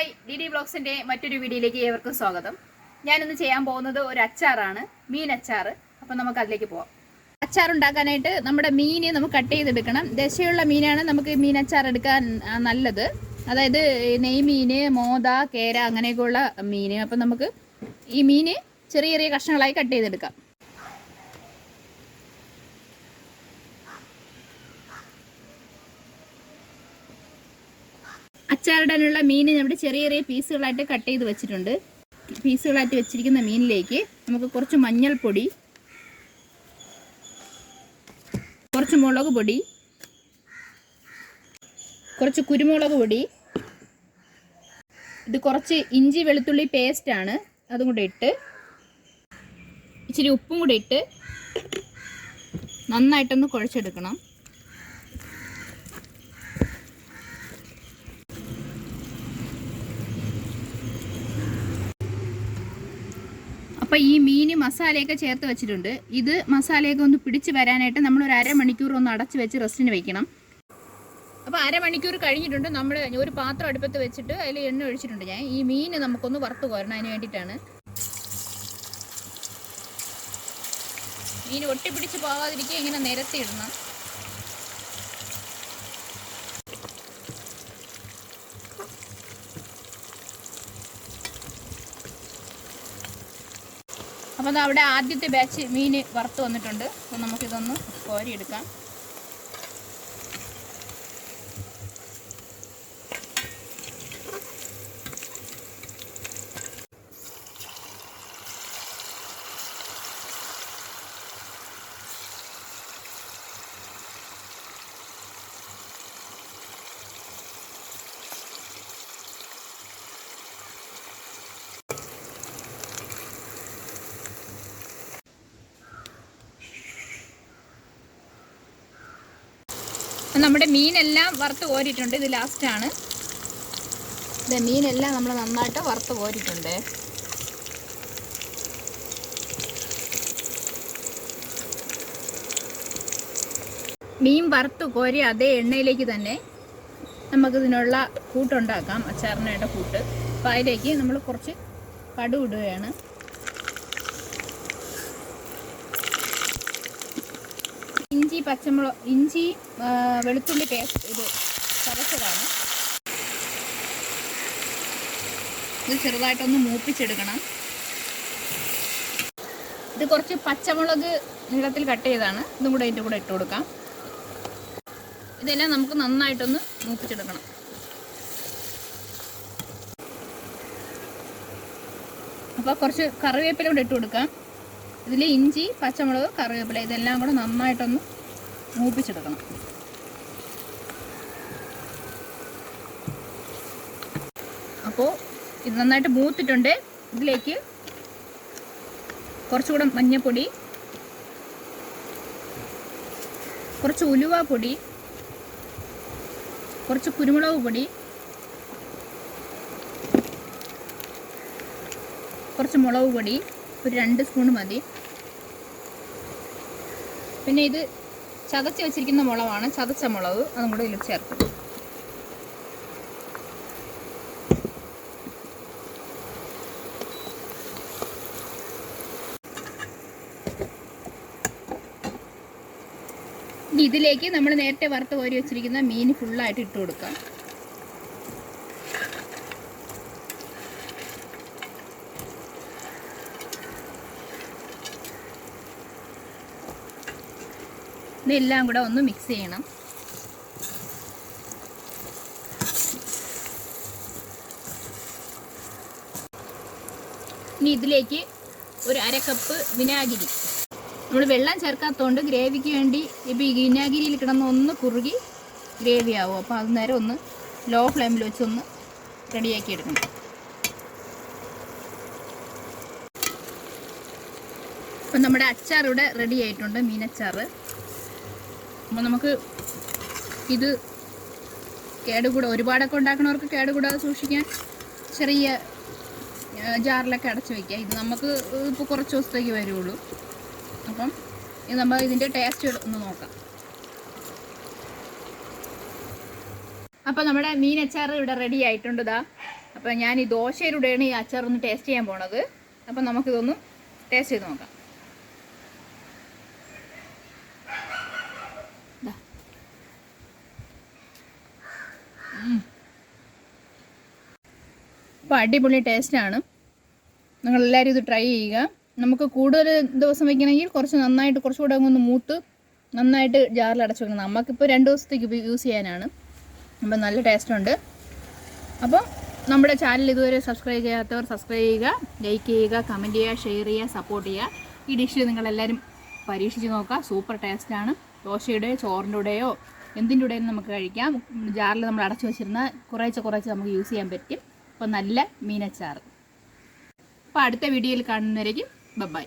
Hi DDVLOGSന്റെ മറ്റൊരു വീഡിയോയിലേക്ക് ഏവർക്കും സ്വാഗതം. ഞാനിന്ന് ചെയ്യാൻ പോകുന്നത് ഒരു അച്ചാറാണ്, മീൻ അച്ചാർ. അപ്പോൾ നമുക്ക് അതിലേക്ക് പോകാം. അച്ചാർ ഉണ്ടാക്കാനായിട്ട് നമ്മുടെ മീൻ നമുക്ക് കട്ട് ചെയ്തെടുക്കണം. ദശയുള്ള മീനാണ് നമുക്ക് മീൻ അച്ചാർ എടുക്കാൻ നല്ലത്. അതായത് നെയ്മീൻ, മോത, കേര അങ്ങനെയൊക്കെയുള്ള മീൻ. അപ്പോൾ നമുക്ക് ഈ മീൻ ചെറിയ ചെറിയ കഷ്ണങ്ങളായി കട്ട് ചെയ്തെടുക്കാം. അച്ചാറിടാനുള്ള മീൻ നമ്മുടെ ചെറിയ ചെറിയ പീസുകളായിട്ട് കട്ട് ചെയ്ത് വെച്ചിട്ടുണ്ട്. പീസുകളായിട്ട് വെച്ചിരിക്കുന്ന മീനിലേക്ക് നമുക്ക് കുറച്ച് മഞ്ഞൾപ്പൊടി, കുറച്ച് മുളക് പൊടി, കുറച്ച് കുരുമുളക് പൊടി, ഇത് കുറച്ച് ഇഞ്ചി വെളുത്തുള്ളി പേസ്റ്റാണ്, അതും കൂടെ ഇട്ട് ഇച്ചിരി ഉപ്പും കൂടെ ഇട്ട് നന്നായിട്ടൊന്ന് കുഴച്ചെടുക്കണം. അപ്പോൾ ഈ മീൻ മസാലയൊക്കെ ചേർത്ത് വെച്ചിട്ടുണ്ട്. ഇത് മസാലയൊക്കെ ഒന്ന് പിടിച്ച് വരാനായിട്ട് നമ്മളൊരു അരമണിക്കൂർ ഒന്ന് അടച്ച് വെച്ച് റെസ്റ്റിന് വെക്കണം. അപ്പോൾ അരമണിക്കൂർ കഴിഞ്ഞിട്ടുണ്ട്. നമ്മൾ ഒരു പാത്രം അടുപ്പത്ത് വെച്ചിട്ട് അതിൽ എണ്ണ ഒഴിച്ചിട്ടുണ്ട്. ഞാൻ ഈ മീൻ നമുക്കൊന്ന് വറുത്ത് കോരണം, അതിന് വേണ്ടിയിട്ടാണ്. മീൻ ഒട്ടിപ്പിടിച്ച് പോകാതിരിക്കുക ഇങ്ങനെ നിരത്തിയിടണം. അപ്പോൾ അവിടെ ആദ്യത്തെ ബാച്ച് മീൻ വറുത്ത് വന്നിട്ടുണ്ട്. അപ്പോൾ നമുക്കിതൊന്ന് കോരിയെടുക്കാം. നമ്മുടെ മീനെല്ലാം വറുത്ത് കോരിയിട്ടുണ്ട്. ഇത് ലാസ്റ്റാണ്. ഇത് മീനെല്ലാം നമ്മൾ നന്നായിട്ട് വറുത്ത് കോരിയിട്ടുണ്ട്. മീൻ വറുത്ത് കോരി അതേ എണ്ണയിലേക്ക് തന്നെ നമുക്കിതിനുള്ള കൂട്ടുണ്ടാക്കാം, അച്ചാറിനായിട്ട് കൂട്ട്. അപ്പോൾ അതിലേക്ക് നമ്മൾ കുറച്ച് കടുക് ഇടുകയാണ്. ഇഞ്ചി വെളുത്തുള്ളി പേസ്റ്റ് ഇത് ചതച്ചതാണ്. ഇത് ചെറുതായിട്ടൊന്ന് മൂപ്പിച്ചെടുക്കണം. ഇത് കുറച്ച് പച്ചമുളക് നീളത്തിൽ കട്ട് ചെയ്താണ്, ഇതും കൂടെ ഇതിൻ്റെ കൂടെ ഇട്ട് കൊടുക്കാം. ഇതെല്ലാം നമുക്ക് നന്നായിട്ടൊന്ന് മൂപ്പിച്ചെടുക്കണം. അപ്പോൾ കുറച്ച് കറിവേപ്പില കൂടെ ഇട്ട് കൊടുക്കാം. ഇതിൽ ഇഞ്ചി, പച്ചമുളക്, കറിവേപ്പില ഇതെല്ലാം കൂടെ നന്നായിട്ടൊന്ന് മൂപ്പിച്ചെടുക്കണം. അപ്പോൾ ഇത് നന്നായിട്ട് മൂത്തിട്ടുണ്ട്. ഇതിലേക്ക് കുറച്ചുകൂടെ മഞ്ഞൾപ്പൊടി, കുറച്ച് ഉലുവാപ്പൊടി, കുറച്ച് കുരുമുളക് പൊടി, കുറച്ച് മുളക് പൊടി, ഒരു 2 സ്പൂൺ മതി. പിന്നെ ഇത് ചതച്ച് വെച്ചിരിക്കുന്ന മുളകാണ്, ചതച്ച മുളക്, അതും കൂടെ ഇതിൽ ചേർക്കും. ഇനി ഇതിലേക്ക് നമ്മൾ നേരത്തെ വറുത്ത് കോരി വെച്ചിരിക്കുന്ന മീൻ ഫുള്ളായിട്ട് ഇട്ട് കൊടുക്കാം. ഇതെല്ലാം കൂടെ ഒന്ന് മിക്സ് ചെയ്യണം. ഇനി ഇതിലേക്ക് ഒരു 1/2 കപ്പ് വിനാഗിരി. നമ്മൾ വെള്ളം ചേർക്കാത്തതുകൊണ്ട് ഗ്രേവിക്ക് വേണ്ടി ഇപ്പോൾ ഈ വിനാഗിരിയിൽ കിടന്ന് ഒന്ന് കുറുകി ഗ്രേവി ആവും. അപ്പോൾ അത് നേരം ഒന്ന് ലോ ഫ്ലെയിമിൽ വെച്ചൊന്ന് റെഡിയാക്കി എടുക്കണം. അപ്പം നമ്മുടെ അച്ചാർ ഇവിടെ റെഡി ആയിട്ടുണ്ട്, മീനച്ചാർ. അപ്പോൾ നമുക്ക് ഇത് കേടുകൂടാതെ, ഒരുപാടൊക്കെ ഉണ്ടാക്കണവർക്ക് കേടുകൂടാതെ സൂക്ഷിക്കാൻ ചെറിയ ജാറിലൊക്കെ അടച്ച് വയ്ക്കുക. ഇത് നമുക്ക് ഇപ്പോൾ കുറച്ച് ദിവസത്തേക്ക് വരുള്ളൂ. അപ്പം ഇത് നമ്മൾ ഇതിൻ്റെ ടേസ്റ്റ് ഒന്ന് നോക്കാം. അപ്പോൾ നമ്മുടെ മീൻ അച്ചാർ ഇവിടെ റെഡി ആയിട്ടുണ്ട്. അപ്പോൾ ഞാൻ ഈ ദോശയിലൂടെയാണ് ഈ അച്ചാർ ഒന്ന് ടേസ്റ്റ് ചെയ്യാൻ പോണത്. അപ്പം നമുക്കിതൊന്ന് ടേസ്റ്റ് ചെയ്ത് നോക്കാം. അപ്പോൾ അടിപൊളി ടേസ്റ്റാണ്. നിങ്ങളെല്ലാവരും ഇത് ട്രൈ ചെയ്യുക. നമുക്ക് കൂടുതൽ ദിവസം വയ്ക്കണമെങ്കിൽ കുറച്ചുകൂടെ ഒന്ന് മൂത്ത് നന്നായിട്ട് ജാറിൽ അടച്ചു വെക്കണം. നമുക്കിപ്പോൾ 2 ദിവസത്തേക്ക് യൂസ് ചെയ്യാനാണ്. അപ്പം നല്ല ടേസ്റ്റുണ്ട്. അപ്പോൾ നമ്മുടെ ചാനൽ ഇതുവരെ സബ്സ്ക്രൈബ് ചെയ്യാത്തവർ സബ്സ്ക്രൈബ് ചെയ്യുക, ലൈക്ക് ചെയ്യുക, കമൻറ്റ് ചെയ്യുക, ഷെയർ ചെയ്യുക, സപ്പോർട്ട് ചെയ്യുക. ഈ ഡിഷ് നിങ്ങളെല്ലാവരും പരീക്ഷിച്ച് നോക്കുക. സൂപ്പർ ടേസ്റ്റാണ്. ദോശയുടെയോ ചോറിൻ്റെ കൂടെയോ എന്തിൻ്റെ കൂടെയും നമുക്ക് കഴിക്കാം. ജാറിൽ നമ്മൾ അടച്ചു വെച്ചിരുന്ന കുറേശ്ശെ നമുക്ക് യൂസ് ചെയ്യാൻ പറ്റും. അപ്പോൾ നല്ല മീനച്ചാർ. അപ്പോൾ അടുത്ത വീഡിയോയിൽ കാണുന്നവരേക്കും ബൈ.